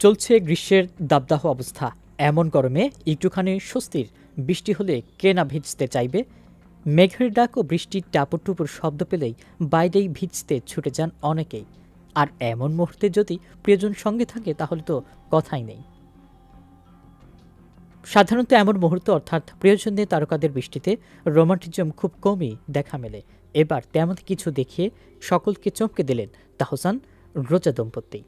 চলছে গ্রীষ্মের দাবদাহ অবস্থা। এমন গরমে একটুখানি স্বস্তির বৃষ্টি হলে কে না ভিজতে চাইবে। মেঘের ডাক ও বৃষ্টির টাপুর টুপুর শব্দ পেলেই বাইরেই ভিজতে ছুটে যান অনেকেই। আর এমন মুহূর্তে যদি প্রিয়জন সঙ্গে থাকে তাহলে তো কথাই নেই। সাধারণত এমন মুহূর্ত অর্থাৎ প্রিয়জনদের তারকাদের বৃষ্টিতে রোমান্টিজম খুব কমই দেখা মেলে। এবার তেমন কিছু দেখিয়ে সকলকে চমকে দিলেন তাহসান রোজা দম্পতি।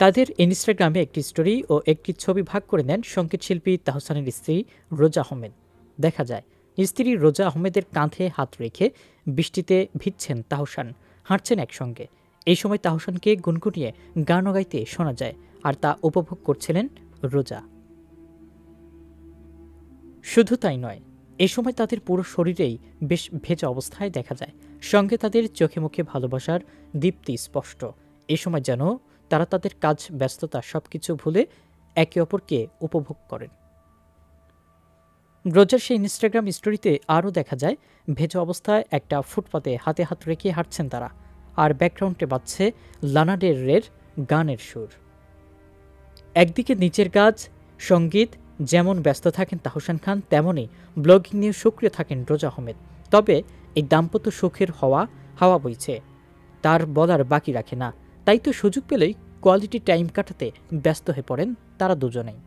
তাদের ইনস্টাগ্রামে একটি স্টোরি ও একটি ছবি ভাগ করে নেন সঙ্গীতশিল্পী তাহসানের স্ত্রী রোজা আহমেদ। দেখা যায় স্ত্রী রোজা আহমেদের কাঁধে হাত রেখে বৃষ্টিতে ভিজছেন তাহসান, হাঁটছেন একসঙ্গে। এই সময় তাহসানকে গুনগুনিয়ে গানও গাইতে শোনা যায়, আর তা উপভোগ করছিলেন রোজা। শুধু তাই নয়, এ সময় তাদের পুরো শরীরেই বেশ ভেজা অবস্থায় দেখা যায়। সঙ্গে তাদের চোখে মুখে ভালোবাসার দীপ্তি স্পষ্ট। এ সময় যেন তারা তাদের কাজ, ব্যস্ততা সবকিছু ভুলে একে অপরকে উপভোগ করেন। রোজার সেই ইনস্টাগ্রাম স্টোরিতে আরও দেখা যায় ভেজা অবস্থায় একটা ফুটপাতে হাতে হাত রেখে হাঁটছেন তারা, আর ব্যাকগ্রাউন্ডে বাজছে লানা ডেল রের গানের সুর। একদিকে নিচের কাজ, সঙ্গীত যেমন ব্যস্ত থাকেন তাহসান খান, তেমনই ব্লগিং নিয়ে সক্রিয় থাকেন রোজা আহমেদ। তবে এই দাম্পত্য সুখের হাওয়া বইছে, তার বলার বাকি রাখে না। তাই তো সুযোগ পেলেই কোয়ালিটি টাইম কাটাতে ব্যস্ত হয়ে পড়েন তারা দুজনেই।